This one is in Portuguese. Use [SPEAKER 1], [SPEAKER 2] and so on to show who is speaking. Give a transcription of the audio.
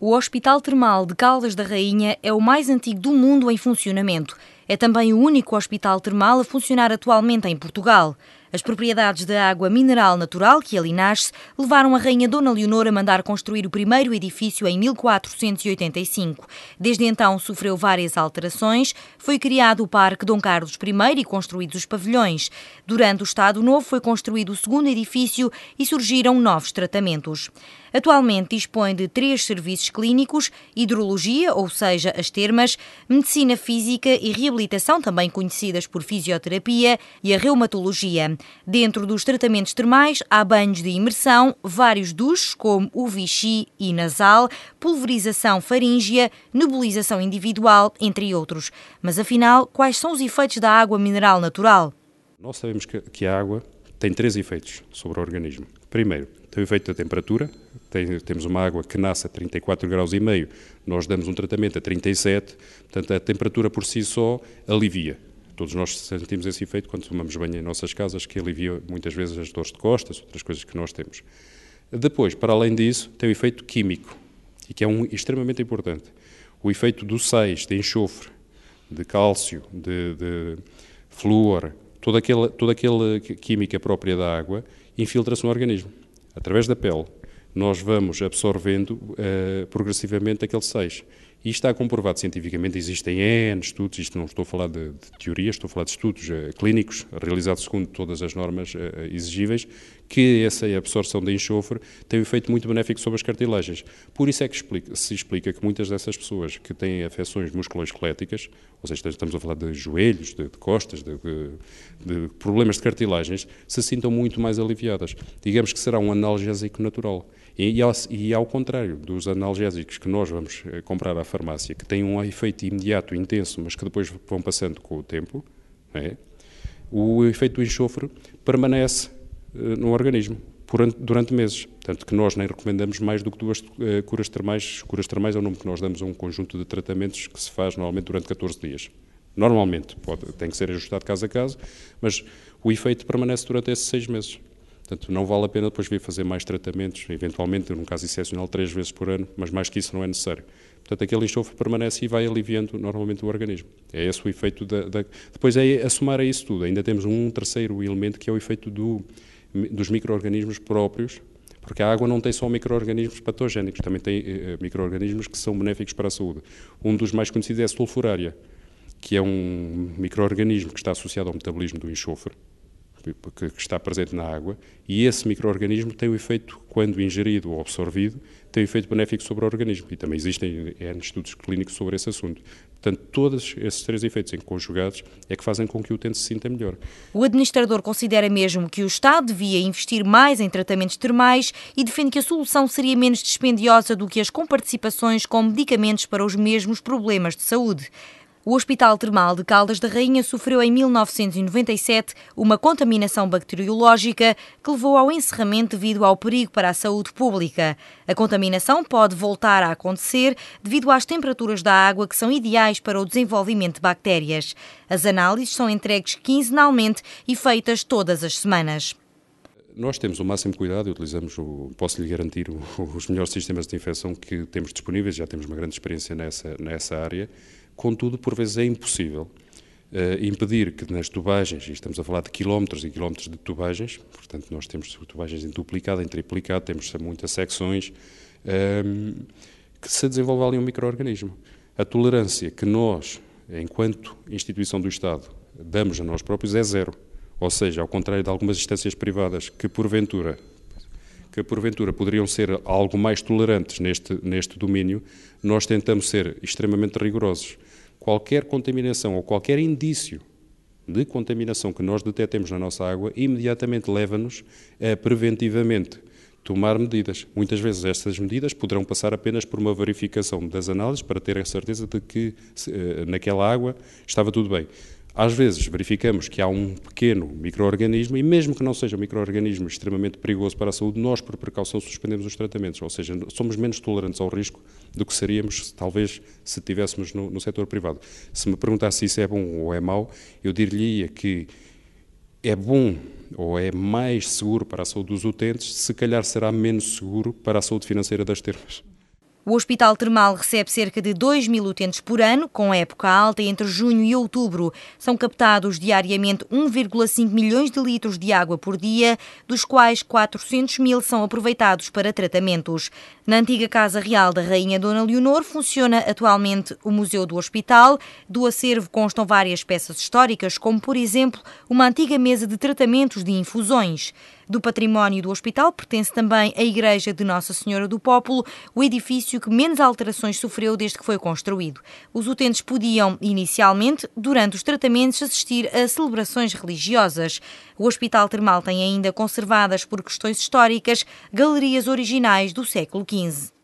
[SPEAKER 1] O Hospital Termal de Caldas da Rainha é o mais antigo do mundo em funcionamento. É também o único hospital termal a funcionar atualmente em Portugal. As propriedades da água mineral natural que ali nasce levaram a Rainha Dona Leonor a mandar construir o primeiro edifício em 1485. Desde então sofreu várias alterações. Foi criado o Parque Dom Carlos I e construídos os pavilhões. Durante o Estado Novo foi construído o segundo edifício e surgiram novos tratamentos. Atualmente dispõe de 3 serviços clínicos: hidrologia, ou seja, as termas, medicina física e reabilitação, também conhecidas por fisioterapia, e a reumatologia. Dentro dos tratamentos termais há banhos de imersão, vários duches como o Vichy e nasal, pulverização faríngea, nebulização individual, entre outros. Mas afinal, quais são os efeitos da água mineral natural?
[SPEAKER 2] Nós sabemos que a água tem 3 efeitos sobre o organismo. Primeiro, tem o efeito da temperatura. Temos uma água que nasce a 34,5 graus, nós damos um tratamento a 37, portanto a temperatura por si só alivia. Todos nós sentimos esse efeito quando tomamos banho em nossas casas, que alivia muitas vezes as dores de costas, outras coisas que nós temos. Depois, para além disso, tem o efeito químico, e que é extremamente importante. O efeito dos sais, de enxofre, de cálcio, de flúor, toda aquela química própria da água infiltra-se no organismo, através da pele. Nós vamos absorvendo progressivamente aqueles sais. E isto está comprovado cientificamente, existem N estudos, isto não estou a falar de teorias, estou a falar de estudos clínicos, realizados segundo todas as normas exigíveis, que essa absorção de enxofre tem um efeito muito benéfico sobre as cartilagens. Por isso é que se explica que muitas dessas pessoas que têm afecções musculoesqueléticas, ou seja, estamos a falar de joelhos, de costas, de problemas de cartilagens, se sintam muito mais aliviadas. Digamos que será um analgésico natural. E ao contrário dos analgésicos que nós vamos comprar à farmácia, que têm um efeito imediato, intenso, mas que depois vão passando com o tempo, o efeito do enxofre permanece no organismo durante meses. Tanto que nós nem recomendamos mais do que 2 curas termais. Curas termais é o nome que nós damos a um conjunto de tratamentos que se faz normalmente durante 14 dias. Normalmente, tem que ser ajustado caso a caso, mas o efeito permanece durante esses 6 meses. Portanto, não vale a pena depois vir fazer mais tratamentos, eventualmente, num caso excepcional, 3 vezes por ano, mas mais que isso não é necessário. Portanto, aquele enxofre permanece e vai aliviando normalmente o organismo. É esse o efeito Depois, a somar a isso tudo, ainda temos um terceiro elemento, que é o efeito dos micro-organismos próprios, porque a água não tem só micro-organismos patogénicos, também tem micro-organismos que são benéficos para a saúde. Um dos mais conhecidos é a sulfurária, que é um micro-organismo que está associado ao metabolismo do enxofre, que está presente na água, e esse micro-organismo tem o efeito, quando ingerido ou absorvido, tem o efeito benéfico sobre o organismo. E também existem estudos clínicos sobre esse assunto. Portanto, todos esses 3 efeitos conjugados é que fazem com que o utente se sinta melhor.
[SPEAKER 1] O administrador considera mesmo que o Estado devia investir mais em tratamentos termais e defende que a solução seria menos dispendiosa do que as comparticipações com medicamentos para os mesmos problemas de saúde. O Hospital Termal de Caldas da Rainha sofreu em 1997 uma contaminação bacteriológica que levou ao encerramento devido ao perigo para a saúde pública. A contaminação pode voltar a acontecer devido às temperaturas da água que são ideais para o desenvolvimento de bactérias. As análises são entregues quinzenalmente e feitas todas as semanas.
[SPEAKER 2] Nós temos o máximo cuidado e utilizamos, posso lhe garantir, os melhores sistemas de infecção que temos disponíveis, já temos uma grande experiência nessa área. Contudo, por vezes é impossível impedir que nas tubagens, e estamos a falar de quilómetros e quilómetros de tubagens, portanto nós temos tubagens em duplicado, em triplicado, temos muitas secções, que se desenvolva ali um micro-organismo. A tolerância que nós, enquanto instituição do Estado, damos a nós próprios é 0. Ou seja, ao contrário de algumas instâncias privadas que porventura poderiam ser algo mais tolerantes neste domínio, nós tentamos ser extremamente rigorosos. Qualquer contaminação ou qualquer indício de contaminação que nós detectemos na nossa água, imediatamente leva-nos a preventivamente tomar medidas. Muitas vezes estas medidas poderão passar apenas por uma verificação das análises para ter a certeza de que naquela água estava tudo bem. Às vezes verificamos que há um pequeno micro-organismo e mesmo que não seja um micro-organismo extremamente perigoso para a saúde, nós, por precaução, suspendemos os tratamentos. Ou seja, somos menos tolerantes ao risco do que seríamos, talvez, se estivéssemos no setor privado. Se me perguntasse se isso é bom ou é mau, eu diria que é bom ou é mais seguro para a saúde dos utentes, se calhar será menos seguro para a saúde financeira das termas.
[SPEAKER 1] O Hospital Termal recebe cerca de 2.000 utentes por ano, com época alta entre junho e outubro. São captados diariamente 1,5 milhões de litros de água por dia, dos quais 400.000 são aproveitados para tratamentos. Na antiga Casa Real da Rainha Dona Leonor funciona atualmente o Museu do Hospital. Do acervo constam várias peças históricas, como, por exemplo, uma antiga mesa de tratamentos de infusões. Do património do hospital pertence também a Igreja de Nossa Senhora do Pópulo, o edifício que menos alterações sofreu desde que foi construído. Os utentes podiam, inicialmente, durante os tratamentos, assistir a celebrações religiosas. O Hospital Termal tem ainda conservadas, por questões históricas, galerias originais do século XV.